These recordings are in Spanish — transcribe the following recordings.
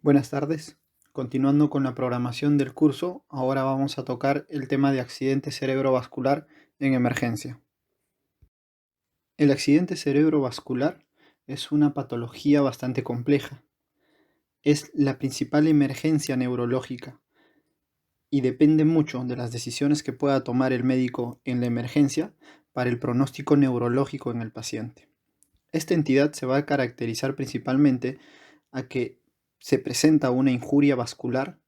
Buenas tardes. Continuando con la programación del curso, ahora vamos a tocar el tema de accidente cerebrovascular en emergencia. El accidente cerebrovascular es una patología bastante compleja. Es la principal emergencia neurológica y depende mucho de las decisiones que pueda tomar el médico en la emergencia para el pronóstico neurológico en el paciente. Esta entidad se va a caracterizar principalmente a que se presenta una injuria vascular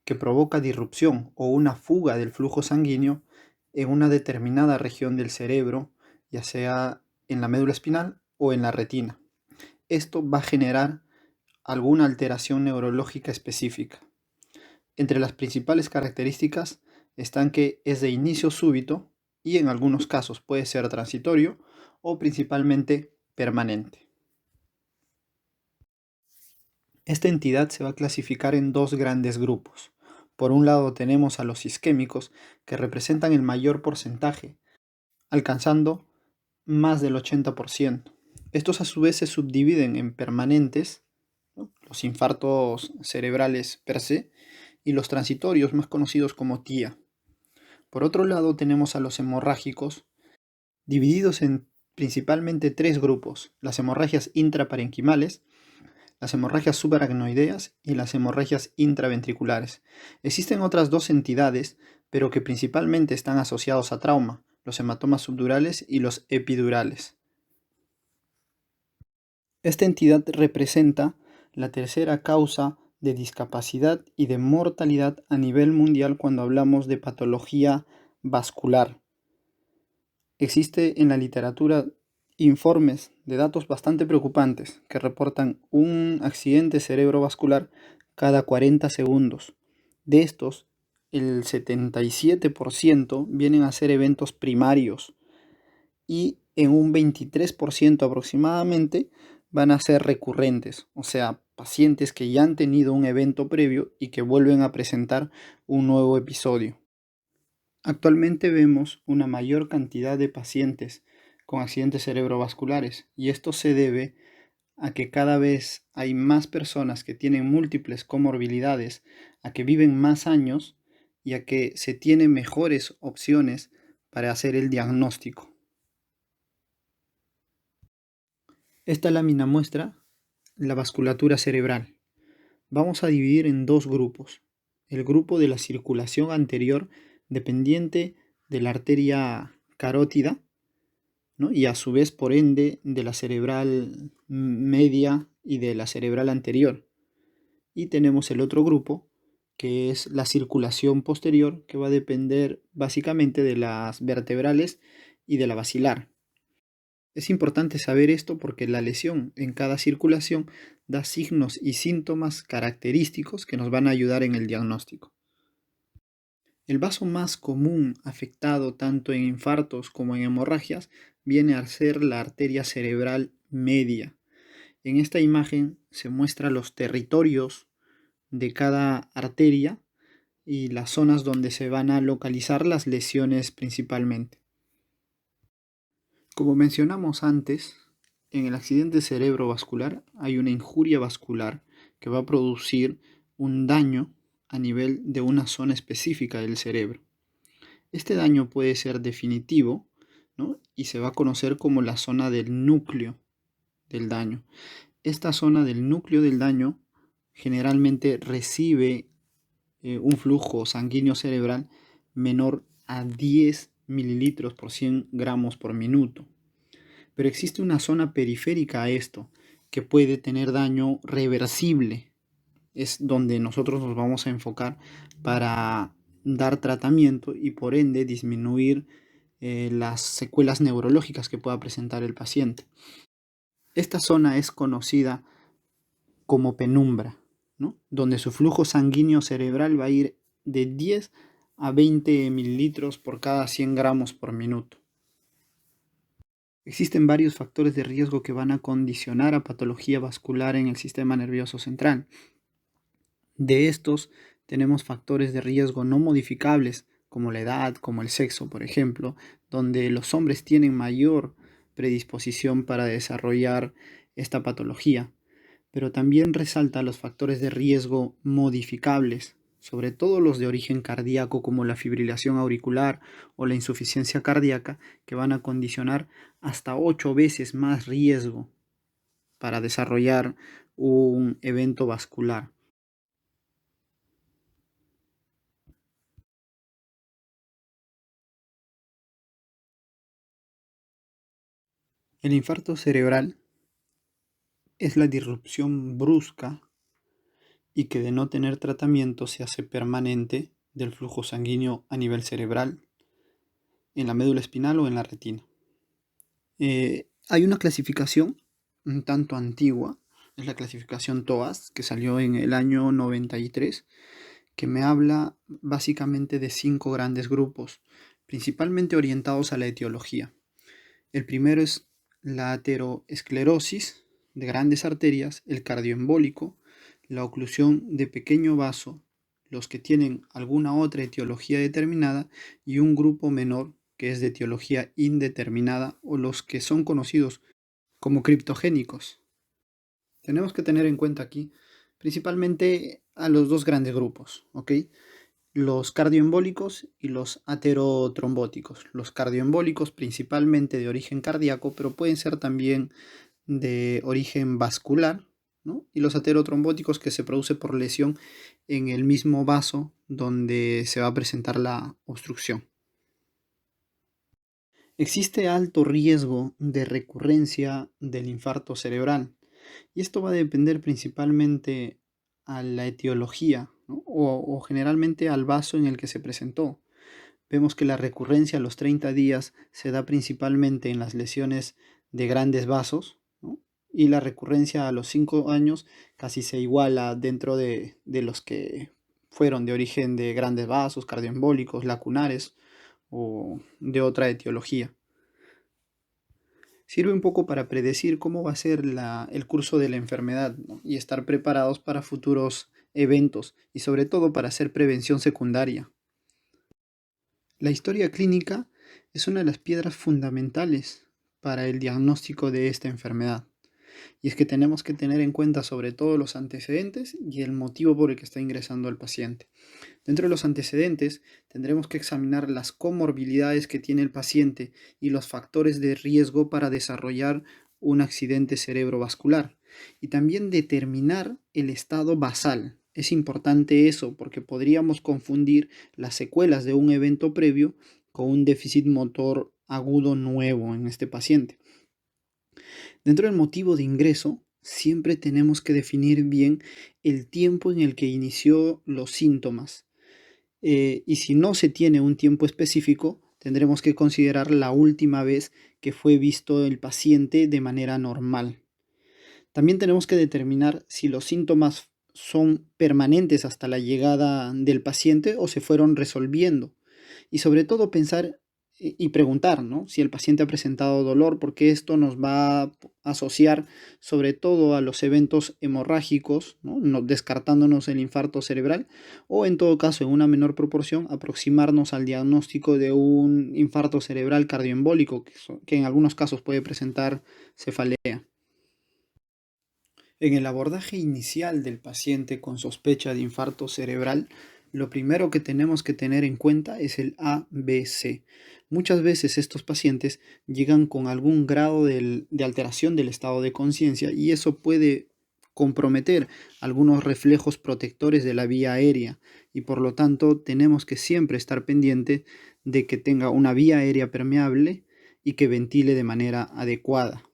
que provoca disrupción o una fuga del flujo sanguíneo en una determinada región del cerebro, ya sea en la médula espinal o en la retina. Esto va a generar alguna alteración neurológica específica. Entre las principales características están que es de inicio súbito y en algunos casos puede ser transitorio o principalmente permanente. Esta entidad se va a clasificar en dos grandes grupos. Por un lado tenemos a los isquémicos, que representan el mayor porcentaje, alcanzando más del 80%. Estos a su vez se subdividen en permanentes, ¿no?, los infartos cerebrales per se, y los transitorios, más conocidos como TIA. Por otro lado tenemos a los hemorrágicos, divididos en principalmente tres grupos: las hemorragias intraparenquimales, las hemorragias subaracnoideas y las hemorragias intraventriculares. Existen otras dos entidades, pero que principalmente están asociados a trauma: los hematomas subdurales y los epidurales. Esta entidad representa la tercera causa de discapacidad y de mortalidad a nivel mundial cuando hablamos de patología vascular. Existe en la literatura informes de datos bastante preocupantes que reportan un accidente cerebrovascular cada 40 segundos. De estos, el 77% vienen a ser eventos primarios y en un 23% aproximadamente van a ser recurrentes, o sea, pacientes que ya han tenido un evento previo y que vuelven a presentar un nuevo episodio. Actualmente vemos una mayor cantidad de pacientes con accidentes cerebrovasculares y esto se debe a que cada vez hay más personas que tienen múltiples comorbilidades, a que viven más años y a que se tienen mejores opciones para hacer el diagnóstico. Esta lámina muestra la vasculatura cerebral. Vamos a dividir en dos grupos: el grupo de la circulación anterior dependiente de la arteria carótida, ¿no?, y a su vez por ende de la cerebral media y de la cerebral anterior. Y tenemos el otro grupo que es la circulación posterior, que va a depender básicamente de las vertebrales y de la basilar. Es importante saber esto porque la lesión en cada circulación da signos y síntomas característicos que nos van a ayudar en el diagnóstico. El vaso más común afectado tanto en infartos como en hemorragias viene a ser la arteria cerebral media. En esta imagen se muestran los territorios de cada arteria y las zonas donde se van a localizar las lesiones principalmente. Como mencionamos antes, en el accidente cerebrovascular hay una injuria vascular que va a producir un daño a nivel de una zona específica del cerebro. Este daño puede ser definitivo, ¿no?, y se va a conocer como la zona del núcleo del daño. Esta zona del núcleo del daño generalmente recibe un flujo sanguíneo cerebral menor a 10 mililitros por 100 gramos por minuto. Pero existe una zona periférica a esto que puede tener daño reversible. Es donde nosotros nos vamos a enfocar para dar tratamiento y por ende disminuir las secuelas neurológicas que pueda presentar el paciente. Esta zona es conocida como penumbra, ¿no?, donde su flujo sanguíneo cerebral va a ir de 10 a 20 mililitros por cada 100 gramos por minuto. Existen varios factores de riesgo que van a condicionar a patología vascular en el sistema nervioso central. De estos tenemos factores de riesgo no modificables, como la edad, como el sexo, por ejemplo, donde los hombres tienen mayor predisposición para desarrollar esta patología. pero también resalta los factores de riesgo modificables, sobre todo los de origen cardíaco como la fibrilación auricular o la insuficiencia cardíaca, que van a condicionar hasta 8 veces más riesgo para desarrollar un evento vascular. El infarto cerebral es la disrupción brusca y que de no tener tratamiento se hace permanente del flujo sanguíneo a nivel cerebral, en la médula espinal o en la retina. Hay una clasificación un tanto antigua, es la clasificación TOAS, que salió en el año 93, que me habla básicamente de 5 grandes grupos, principalmente orientados a la etiología. El primero es la ateroesclerosis de grandes arterias, el cardioembólico, la oclusión de pequeño vaso, los que tienen alguna otra etiología determinada y un grupo menor que es de etiología indeterminada o los que son conocidos como criptogénicos. Tenemos que tener en cuenta aquí principalmente a los dos grandes grupos, ¿ok? Los cardioembólicos y los aterotrombóticos. Los cardioembólicos principalmente de origen cardíaco, pero pueden ser también de origen vascular, ¿no? Y los aterotrombóticos que se produce por lesión en el mismo vaso donde se va a presentar la obstrucción. Existe alto riesgo de recurrencia del infarto cerebral y esto va a depender principalmente a la etiología, ¿no? o generalmente al vaso en el que se presentó. Vemos que la recurrencia a los 30 días se da principalmente en las lesiones de grandes vasos, ¿no? Y la recurrencia a los 5 años casi se iguala dentro de los que fueron de origen de grandes vasos, cardioembólicos, lacunares o de otra etiología. Sirve un poco para predecir cómo va a ser el curso de la enfermedad, ¿no? Y estar preparados para futuros eventos y sobre todo para hacer prevención secundaria. La historia clínica es una de las piedras fundamentales para el diagnóstico de esta enfermedad. Y es que tenemos que tener en cuenta sobre todo los antecedentes y el motivo por el que está ingresando el paciente. Dentro de los antecedentes tendremos que examinar las comorbilidades que tiene el paciente y los factores de riesgo para desarrollar un accidente cerebrovascular y también determinar el estado basal. Es importante eso porque podríamos confundir las secuelas de un evento previo con un déficit motor agudo nuevo en este paciente. Dentro del motivo de ingreso, siempre tenemos que definir bien el tiempo en el que inició los síntomas. Y si no se tiene un tiempo específico, tendremos que considerar la última vez que fue visto el paciente de manera normal. También tenemos que determinar si los síntomas son permanentes hasta la llegada del paciente o se fueron resolviendo. Y sobre todo pensar y preguntar, ¿no? Si el paciente ha presentado dolor, porque esto nos va a asociar sobre todo a los eventos hemorrágicos, ¿no? Descartándonos el infarto cerebral, o en todo caso, en una menor proporción, aproximarnos al diagnóstico de un infarto cerebral cardioembólico, que en algunos casos puede presentar cefalea. En el abordaje inicial del paciente con sospecha de infarto cerebral, lo primero que tenemos que tener en cuenta es el ABC. Muchas veces estos pacientes llegan con algún grado de alteración del estado de conciencia y eso puede comprometer algunos reflejos protectores de la vía aérea y por lo tanto tenemos que siempre estar pendiente de que tenga una vía aérea permeable y que ventile de manera adecuada.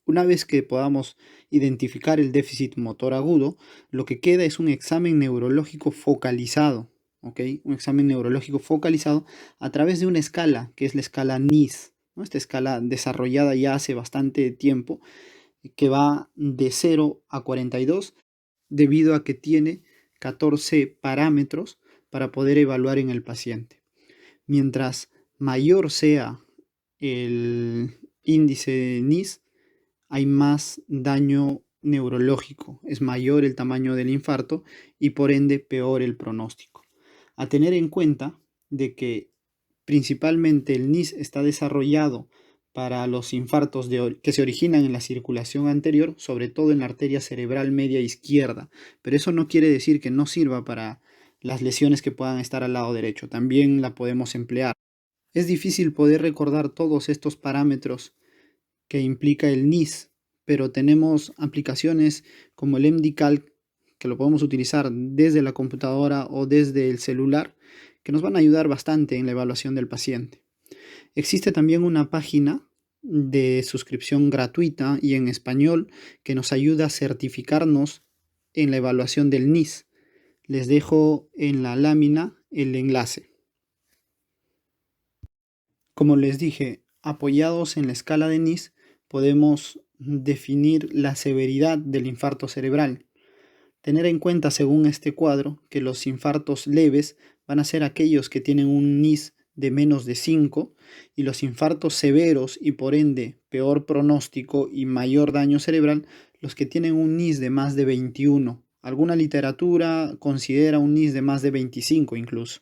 Una vez que podamos identificar el déficit motor agudo, lo que queda es un examen neurológico focalizado, ¿ok? Un examen neurológico focalizado a través de una escala, que es la escala NIS, ¿no? Esta escala desarrollada ya hace bastante tiempo, que va de 0 a 42, debido a que tiene 14 parámetros para poder evaluar en el paciente. Mientras mayor sea el índice NIS, hay más daño neurológico, es mayor el tamaño del infarto y por ende peor el pronóstico. A tener en cuenta de que principalmente el NIS está desarrollado para los infartos que se originan en la circulación anterior, sobre todo en la arteria cerebral media izquierda. Pero eso no quiere decir que no sirva para las lesiones que puedan estar al lado derecho. También la podemos emplear. Es difícil poder recordar todos estos parámetros que implica el NIS, pero tenemos aplicaciones como el MD-Calc que lo podemos utilizar desde la computadora o desde el celular, que nos van a ayudar bastante en la evaluación del paciente. Existe también una página de suscripción gratuita y en español que nos ayuda a certificarnos en la evaluación del NIS. Les dejo en la lámina el enlace. Como les dije, apoyados en la escala de NIS, podemos definir la severidad del infarto cerebral. Tener en cuenta, según este cuadro, que los infartos leves van a ser aquellos que tienen un NIS de menos de 5 y los infartos severos y por ende peor pronóstico y mayor daño cerebral, los que tienen un NIS de más de 21. Alguna literatura considera un NIS de más de 25 incluso.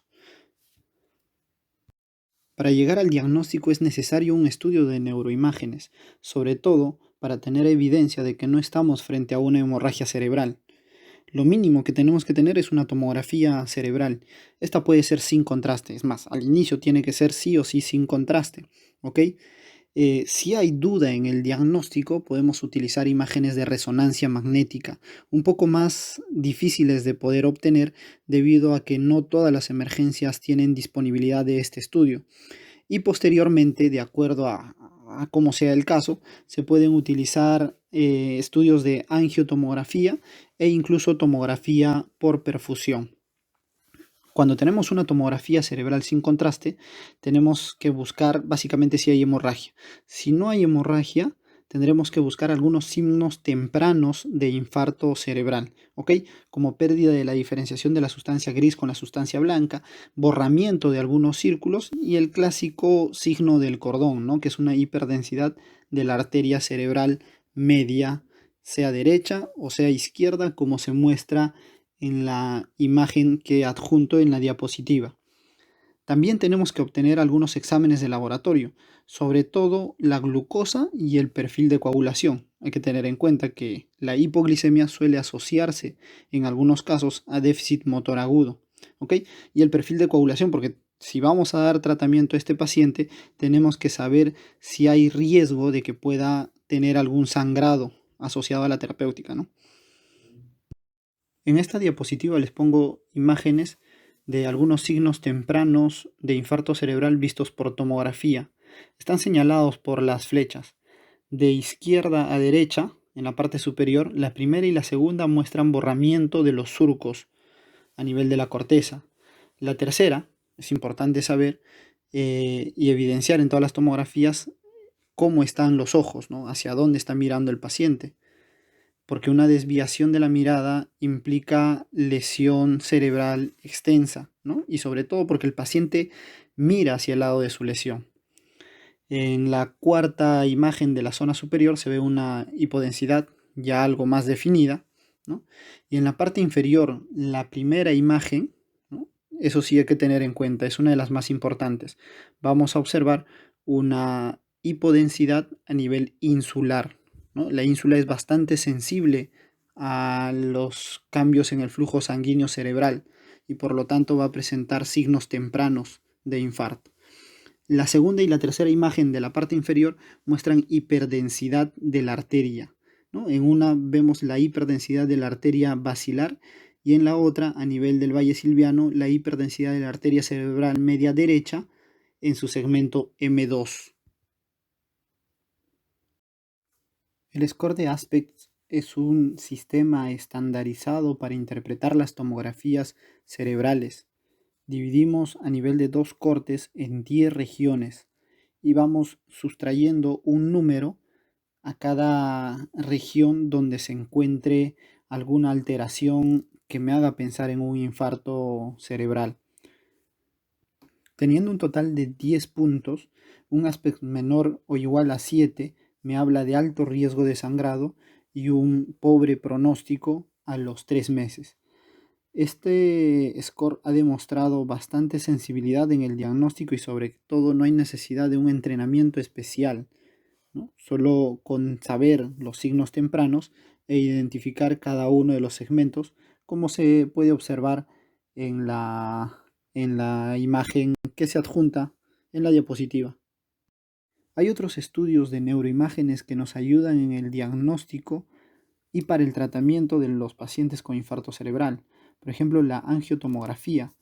Para llegar al diagnóstico es necesario un estudio de neuroimágenes, sobre todo para tener evidencia de que no estamos frente a una hemorragia cerebral. Lo mínimo que tenemos que tener es una tomografía cerebral. Esta puede ser sin contraste, es más, al inicio tiene que ser sí o sí sin contraste, ¿ok? Si hay duda en el diagnóstico, podemos utilizar imágenes de resonancia magnética, un poco más difíciles de poder obtener debido a que no todas las emergencias tienen disponibilidad de este estudio. Y posteriormente, de acuerdo a cómo sea el caso, se pueden utilizar estudios de angiotomografía e incluso tomografía por perfusión. Cuando tenemos una tomografía cerebral sin contraste, tenemos que buscar básicamente si hay hemorragia. Si no hay hemorragia, tendremos que buscar algunos signos tempranos de infarto cerebral, ¿ok? Como pérdida de la diferenciación de la sustancia gris con la sustancia blanca, borramiento de algunos círculos y el clásico signo del cordón, ¿no? Que es una hiperdensidad de la arteria cerebral media, sea derecha o sea izquierda, como se muestra en la imagen que adjunto en la diapositiva. También tenemos que obtener algunos exámenes de laboratorio, sobre todo la glucosa y el perfil de coagulación. Hay que tener en cuenta que la hipoglicemia suele asociarse en algunos casos a déficit motor agudo, ¿ok? Y el perfil de coagulación, porque si vamos a dar tratamiento a este paciente, tenemos que saber si hay riesgo de que pueda tener algún sangrado asociado a la terapéutica, ¿no? En esta diapositiva les pongo imágenes de algunos signos tempranos de infarto cerebral vistos por tomografía. Están señalados por las flechas. De izquierda a derecha, en la parte superior, la primera y la segunda muestran borramiento de los surcos a nivel de la corteza. La tercera, es importante saber y evidenciar en todas las tomografías cómo están los ojos, ¿no? Hacia dónde está mirando el paciente, porque una desviación de la mirada implica lesión cerebral extensa, ¿no? Y sobre todo porque el paciente mira hacia el lado de su lesión. En la cuarta imagen de la zona superior se ve una hipodensidad ya algo más definida, ¿no? Y en la parte inferior, la primera imagen, ¿no? Eso sí hay que tener en cuenta, es una de las más importantes. Vamos a observar una hipodensidad a nivel insular, ¿no? La ínsula es bastante sensible a los cambios en el flujo sanguíneo cerebral y por lo tanto va a presentar signos tempranos de infarto. La segunda y la tercera imagen de la parte inferior muestran hiperdensidad de la arteria, ¿no? En una vemos la hiperdensidad de la arteria basilar y en la otra, a nivel del valle silviano, la hiperdensidad de la arteria cerebral media derecha en su segmento M2. El score de Aspects es un sistema estandarizado para interpretar las tomografías cerebrales. Dividimos a nivel de 2 cortes en 10 regiones y vamos sustrayendo un número a cada región donde se encuentre alguna alteración que me haga pensar en un infarto cerebral. Teniendo un total de 10 puntos, un aspecto menor o igual a 7 me habla de alto riesgo de sangrado y un pobre pronóstico a los 3 meses. Este score ha demostrado bastante sensibilidad en el diagnóstico y sobre todo no hay necesidad de un entrenamiento especial ¿no? Solo con saber los signos tempranos e identificar cada uno de los segmentos, como se puede observar en en la imagen que se adjunta en la diapositiva. Hay otros estudios de neuroimágenes que nos ayudan en el diagnóstico y para el tratamiento de los pacientes con infarto cerebral. Por ejemplo, la angiotomografía,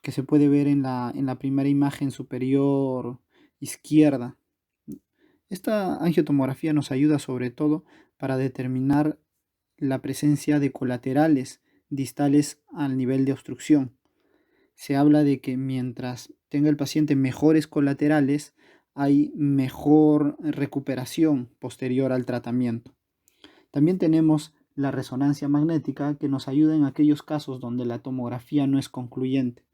que se puede ver en en la primera imagen superior izquierda. Esta angiotomografía nos ayuda sobre todo para determinar la presencia de colaterales distales al nivel de obstrucción. Se habla de que mientras tenga el paciente mejores colaterales, hay mejor recuperación posterior al tratamiento. También tenemos la resonancia magnética, que nos ayuda en aquellos casos donde la tomografía no es concluyente.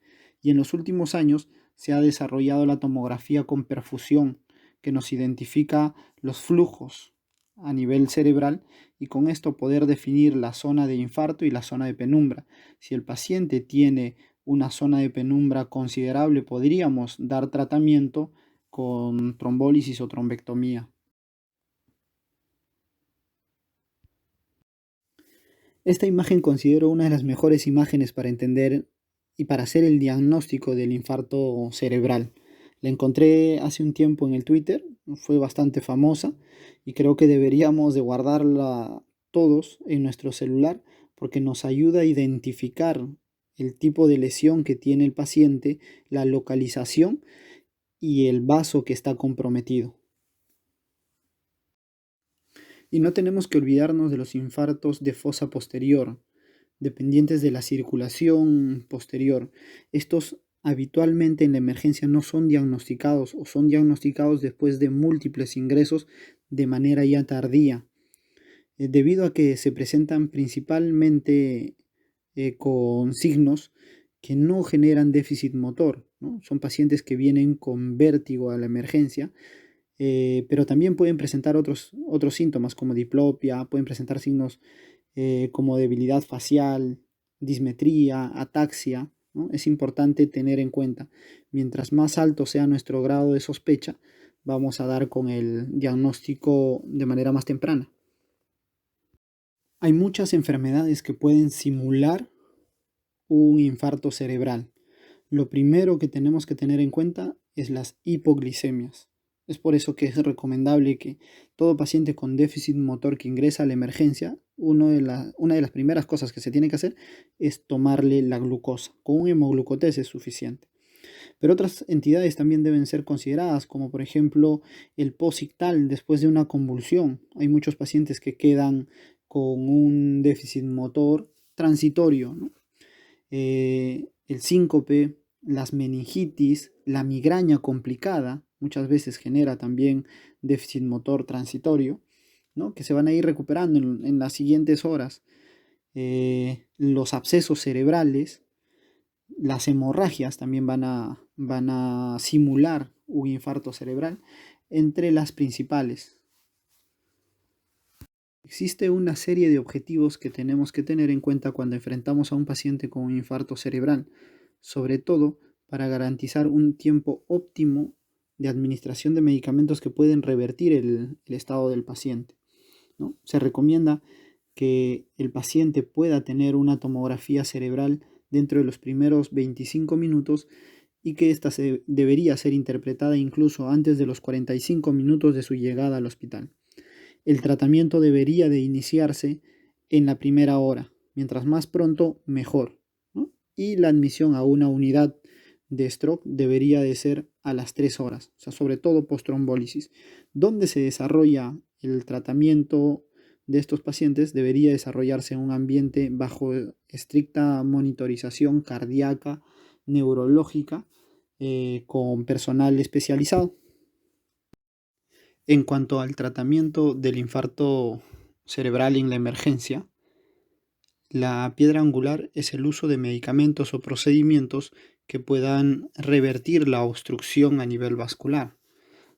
Y en los últimos años se ha desarrollado la tomografía con perfusión, que nos identifica los flujos a nivel cerebral y con esto poder definir la zona de infarto y la zona de penumbra. Si el paciente tiene una zona de penumbra considerable, podríamos dar tratamiento con trombólisis o trombectomía. Esta imagen considero una de las mejores imágenes para entender y para hacer el diagnóstico del infarto cerebral. La encontré hace un tiempo en el Twitter, fue bastante famosa y creo que deberíamos de guardarla todos en nuestro celular porque nos ayuda a identificar el tipo de lesión que tiene el paciente, la localización y el vaso que está comprometido. Y no tenemos que olvidarnos de los infartos de fosa posterior, dependientes de la circulación posterior. Estos habitualmente en la emergencia no son diagnosticados o son diagnosticados después de múltiples ingresos de manera ya tardía, debido a que se presentan principalmente con signos que no generan déficit motor, ¿no? Son pacientes que vienen con vértigo a la emergencia, pero también pueden presentar otros síntomas como diplopia, pueden presentar signos como debilidad facial, dismetría, ataxia, ¿no? Es importante tener en cuenta, mientras más alto sea nuestro grado de sospecha, vamos a dar con el diagnóstico de manera más temprana. Hay muchas enfermedades que pueden simular un infarto cerebral. Lo primero que tenemos que tener en cuenta es las hipoglicemias. Es por eso que es recomendable que todo paciente con déficit motor que ingresa a la emergencia, una de las primeras cosas que se tiene que hacer es tomarle la glucosa. Con un hemoglucotés es suficiente. Pero otras entidades también deben ser consideradas, como por ejemplo el posictal después de una convulsión. Hay muchos pacientes que quedan con un déficit motor transitorio, ¿no? El síncope, las meningitis, la migraña complicada, muchas veces genera también déficit motor transitorio, ¿no? Que se van a ir recuperando en las siguientes horas. Los abscesos cerebrales, las hemorragias también van a simular un infarto cerebral, entre las principales. Existe una serie de objetivos que tenemos que tener en cuenta cuando enfrentamos a un paciente con un infarto cerebral, sobre todo para garantizar un tiempo óptimo de administración de medicamentos que pueden revertir el estado del paciente, ¿no? Se recomienda que el paciente pueda tener una tomografía cerebral dentro de los primeros 25 minutos y que ésta debería ser interpretada incluso antes de los 45 minutos de su llegada al hospital. El tratamiento debería de iniciarse en la primera hora, mientras más pronto mejor, ¿no? Y la admisión a una unidad de stroke debería de ser a las 3 horas, o sea, sobre todo post-trombólisis. Donde se desarrolla el tratamiento de estos pacientes debería desarrollarse en un ambiente bajo estricta monitorización cardíaca, neurológica, con personal especializado. En cuanto al tratamiento del infarto cerebral en la emergencia, la piedra angular es el uso de medicamentos o procedimientos que puedan revertir la obstrucción a nivel vascular.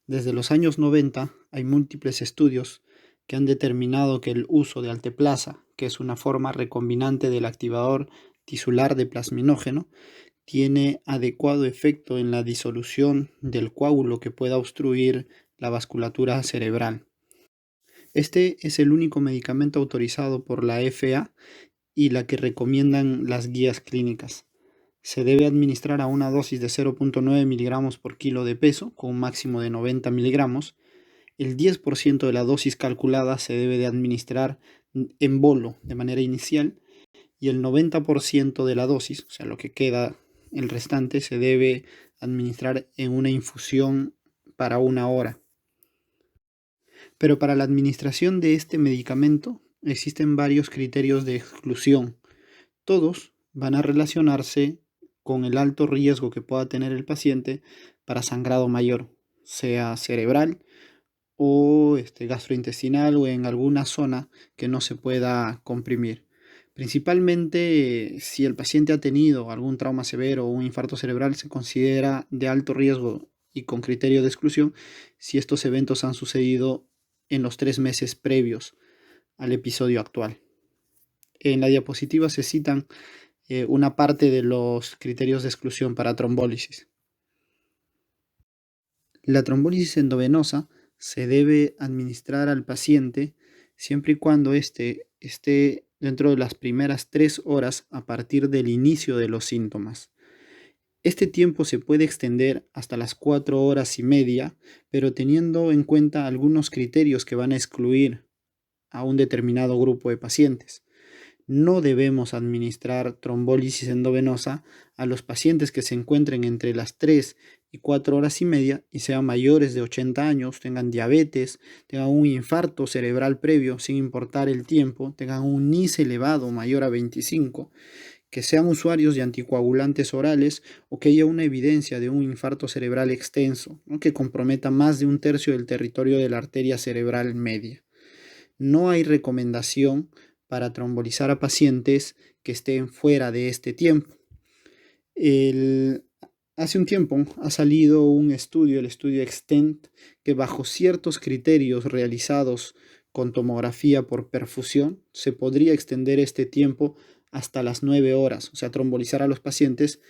Desde los años 90 hay múltiples estudios que han determinado que el uso de alteplasa, que es una forma recombinante del activador tisular de plasminógeno, tiene adecuado efecto en la disolución del coágulo que pueda obstruir la vasculatura cerebral. Este es el único medicamento autorizado por la FDA y la que recomiendan las guías clínicas. Se debe administrar a una dosis de 0,9 miligramos por kilo de peso, con un máximo de 90 miligramos. El 10% de la dosis calculada se debe de administrar en bolo de manera inicial y el 90% de la dosis, o sea, lo que queda, el restante, se debe administrar en una infusión para 1 hora. Pero para la administración de este medicamento existen varios criterios de exclusión. Todos van a relacionarse con el alto riesgo que pueda tener el paciente para sangrado mayor, sea cerebral o gastrointestinal o en alguna zona que no se pueda comprimir. Principalmente si el paciente ha tenido algún trauma severo o un infarto cerebral, se considera de alto riesgo y con criterio de exclusión si estos eventos han sucedido en los 3 meses previos al episodio actual. En la diapositiva se citan una parte de los criterios de exclusión para trombólisis. La trombólisis endovenosa se debe administrar al paciente siempre y cuando éste esté dentro de las primeras 3 horas a partir del inicio de los síntomas. Este tiempo se puede extender hasta las 4 horas y media, pero teniendo en cuenta algunos criterios que van a excluir a un determinado grupo de pacientes. No debemos administrar trombólisis endovenosa a los pacientes que se encuentren entre las 3 y 4 horas y media y sean mayores de 80 años, tengan diabetes, tengan un infarto cerebral previo sin importar el tiempo, tengan un NIS elevado mayor a 25, que sean usuarios de anticoagulantes orales o que haya una evidencia de un infarto cerebral extenso, ¿no?, que comprometa más de 1/3 del territorio de la arteria cerebral media. No hay recomendación para trombolizar a pacientes que estén fuera de este tiempo. Hace un tiempo ha salido un estudio, el estudio Extent, que bajo ciertos criterios realizados con tomografía por perfusión, se podría extender este tiempo hasta las 9 horas, o sea, trombolizar a los pacientes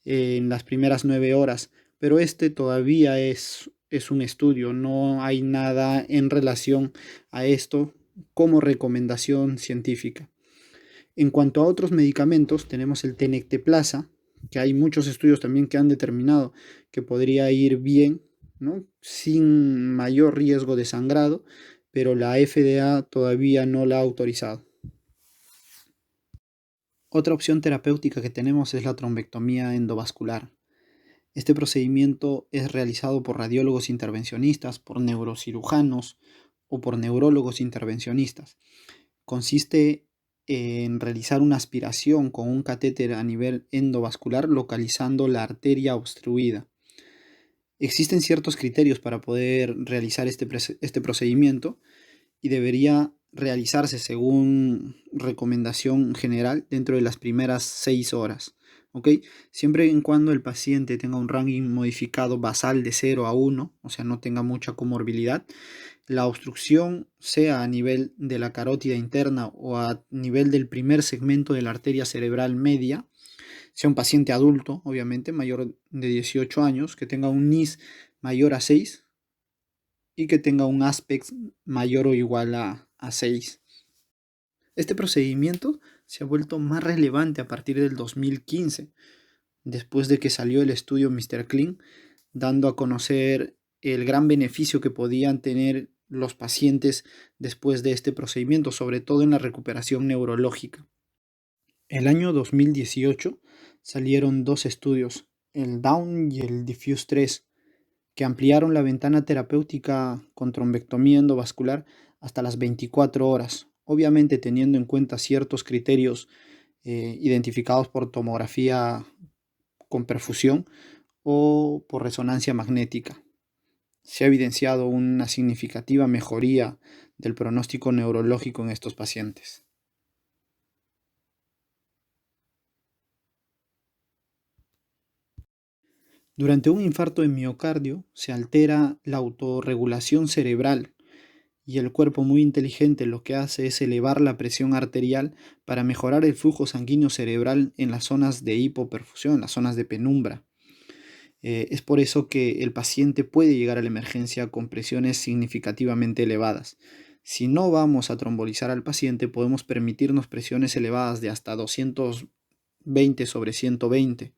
en las primeras 9 horas, pero todavía es un estudio, no hay nada en relación a esto como recomendación científica. En cuanto a otros medicamentos, tenemos el tenecteplasa, que hay muchos estudios también que han determinado que podría ir bien, ¿no?, sin mayor riesgo de sangrado, pero la FDA todavía no la ha autorizado. Otra opción terapéutica que tenemos es la trombectomía endovascular. Este procedimiento es realizado por radiólogos intervencionistas, por neurocirujanos o por neurólogos intervencionistas. Consiste en realizar una aspiración con un catéter a nivel endovascular localizando la arteria obstruida. Existen ciertos criterios para poder realizar este procedimiento y debería realizarse según recomendación general dentro de las primeras 6 horas. ¿Okay? Siempre y cuando el paciente tenga un ranking modificado basal de 0 a 1, o sea, no tenga mucha comorbilidad, la obstrucción sea a nivel de la carótida interna o a nivel del primer segmento de la arteria cerebral media, sea un paciente adulto, obviamente, mayor de 18 años, que tenga un NIS mayor a 6 y que tenga un ASPEX mayor o igual a 6. Este procedimiento se ha vuelto más relevante a partir del 2015, después de que salió el estudio Mr. Clean, dando a conocer el gran beneficio que podían tener los pacientes después de este procedimiento, sobre todo en la recuperación neurológica. El año 2018 salieron 2 estudios, el DAWN y el Diffuse 3, que ampliaron la ventana terapéutica con trombectomía endovascular hasta las 24 horas, obviamente teniendo en cuenta ciertos criterios identificados por tomografía con perfusión o por resonancia magnética. Se ha evidenciado una significativa mejoría del pronóstico neurológico en estos pacientes. Durante un infarto de miocardio se altera la autorregulación cerebral y el cuerpo, muy inteligente, lo que hace es elevar la presión arterial para mejorar el flujo sanguíneo cerebral en las zonas de hipoperfusión, las zonas de penumbra. Es por eso que el paciente puede llegar a la emergencia con presiones significativamente elevadas. Si no vamos a trombolizar al paciente, podemos permitirnos presiones elevadas de hasta 220 sobre 120,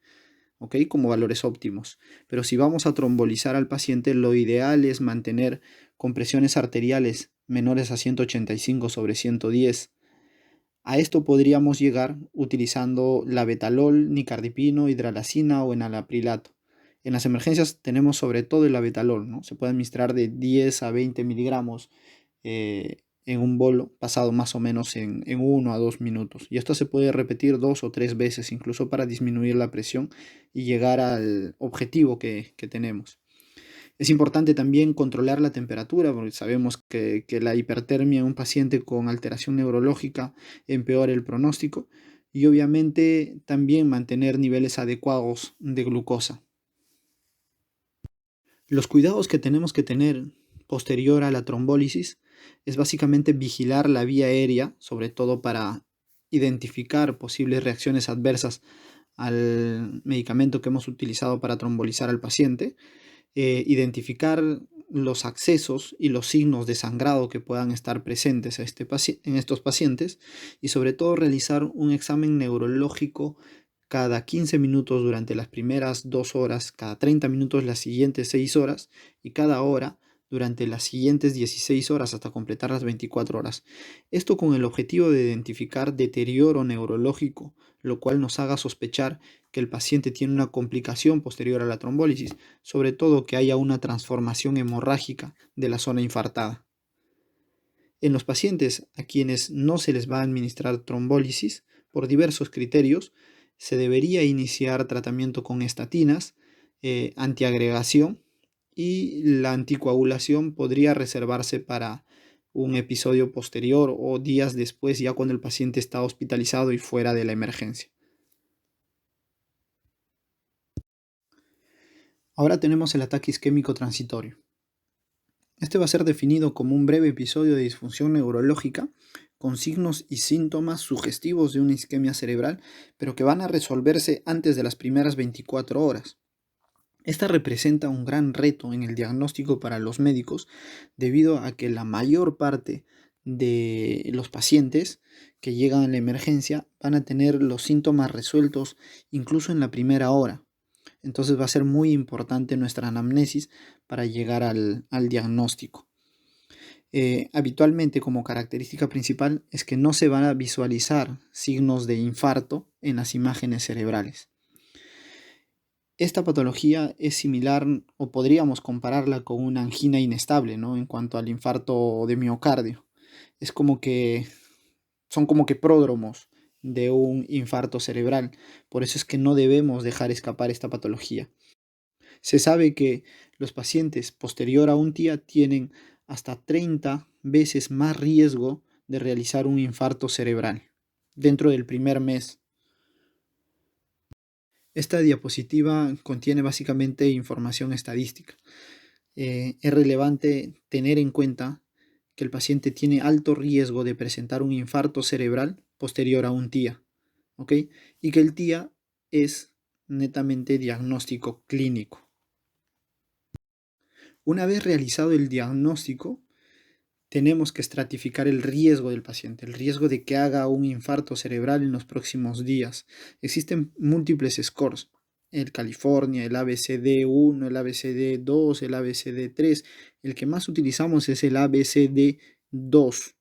¿ok? Como valores óptimos. Pero si vamos a trombolizar al paciente, lo ideal es mantener con presiones arteriales menores a 185 sobre 110. A esto podríamos llegar utilizando labetalol, nicardipino, hidralazina o enalaprilato. En las emergencias tenemos sobre todo el labetalol, ¿no? Se puede administrar de 10 a 20 miligramos en un bolo, pasado más o menos en 1 a 2 minutos. Y esto se puede repetir 2 o 3 veces, incluso para disminuir la presión y llegar al objetivo que tenemos. Es importante también controlar la temperatura, porque sabemos que la hipertermia en un paciente con alteración neurológica empeora el pronóstico, y obviamente también mantener niveles adecuados de glucosa. Los cuidados que tenemos que tener posterior a la trombólisis es básicamente vigilar la vía aérea, sobre todo para identificar posibles reacciones adversas al medicamento que hemos utilizado para trombolizar al paciente, identificar los accesos y los signos de sangrado que puedan estar presentes en estos pacientes, y sobre todo realizar un examen neurológico cada 15 minutos durante las primeras 2 horas, cada 30 minutos las siguientes 6 horas y cada hora durante las siguientes 16 horas hasta completar las 24 horas. Esto con el objetivo de identificar deterioro neurológico, lo cual nos haga sospechar que el paciente tiene una complicación posterior a la trombólisis, sobre todo que haya una transformación hemorrágica de la zona infartada. En los pacientes a quienes no se les va a administrar trombólisis, por diversos criterios, se debería iniciar tratamiento con estatinas, antiagregación, y la anticoagulación podría reservarse para un episodio posterior o días después, ya cuando el paciente está hospitalizado y fuera de la emergencia. Ahora tenemos el ataque isquémico transitorio. Este va a ser definido como un breve episodio de disfunción neurológica con signos y síntomas sugestivos de una isquemia cerebral, pero que van a resolverse antes de las primeras 24 horas. Esta representa un gran reto en el diagnóstico para los médicos, debido a que la mayor parte de los pacientes que llegan a la emergencia van a tener los síntomas resueltos incluso en la primera hora. Entonces va a ser muy importante nuestra anamnesis para llegar al diagnóstico. Habitualmente, como característica principal, es que no se van a visualizar signos de infarto en las imágenes cerebrales. Esta patología es similar, o podríamos compararla con una angina inestable, ¿no? En cuanto al infarto de miocardio. Es como que son como que pródromos de un infarto cerebral. Por eso es que no debemos dejar escapar esta patología. Se sabe que los pacientes posterior a un TIA tienen hasta 30 veces más riesgo de realizar un infarto cerebral dentro del primer mes. Esta diapositiva contiene básicamente información estadística. Es relevante tener en cuenta que el paciente tiene alto riesgo de presentar un infarto cerebral posterior a un TIA, ¿ok? Y que el TIA es netamente diagnóstico clínico. Una vez realizado el diagnóstico, tenemos que estratificar el riesgo del paciente, el riesgo de que haga un infarto cerebral en los próximos días. Existen múltiples scores: el California, el ABCD1, el ABCD2, el ABCD3. El que más utilizamos es el ABCD2.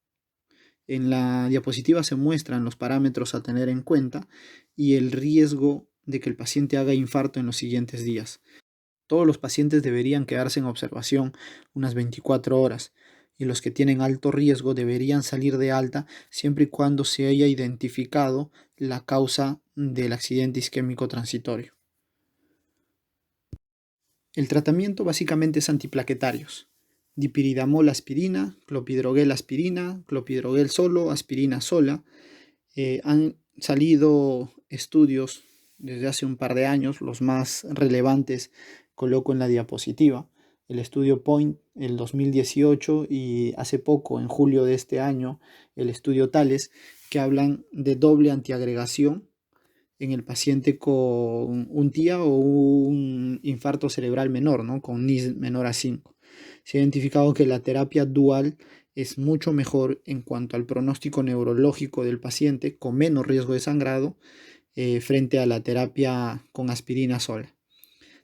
En la diapositiva se muestran los parámetros a tener en cuenta y el riesgo de que el paciente haga infarto en los siguientes días. Todos los pacientes deberían quedarse en observación unas 24 horas, y los que tienen alto riesgo deberían salir de alta siempre y cuando se haya identificado la causa del accidente isquémico transitorio. El tratamiento básicamente es antiplaquetarios: dipiridamol aspirina, clopidogrel aspirina, clopidogrel solo, aspirina sola. Han salido estudios desde hace un par de años, los más relevantes coloco en la diapositiva: el estudio Point, el 2018, y hace poco, en julio de este año, el estudio Thales, que hablan de doble antiagregación en el paciente con un TIA o un infarto cerebral menor, ¿no? Con NIS menor a 5. Se ha identificado que la terapia dual es mucho mejor en cuanto al pronóstico neurológico del paciente, con menos riesgo de sangrado, frente a la terapia con aspirina sola.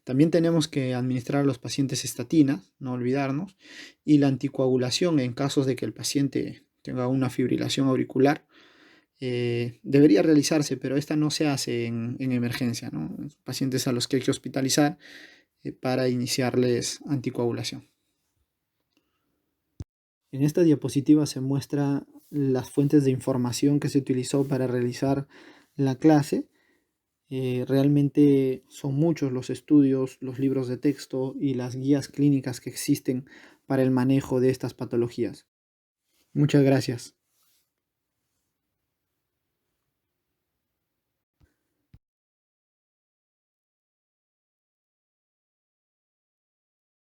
También tenemos que administrar a los pacientes estatinas, no olvidarnos, y la anticoagulación en casos de que el paciente tenga una fibrilación auricular. Debería realizarse, pero esta no se hace en emergencia, ¿no? Pacientes a los que hay que hospitalizar para iniciarles anticoagulación. En esta diapositiva se muestra las fuentes de información que se utilizó para realizar la clase. Realmente son muchos los estudios, los libros de texto y las guías clínicas que existen para el manejo de estas patologías. Muchas gracias.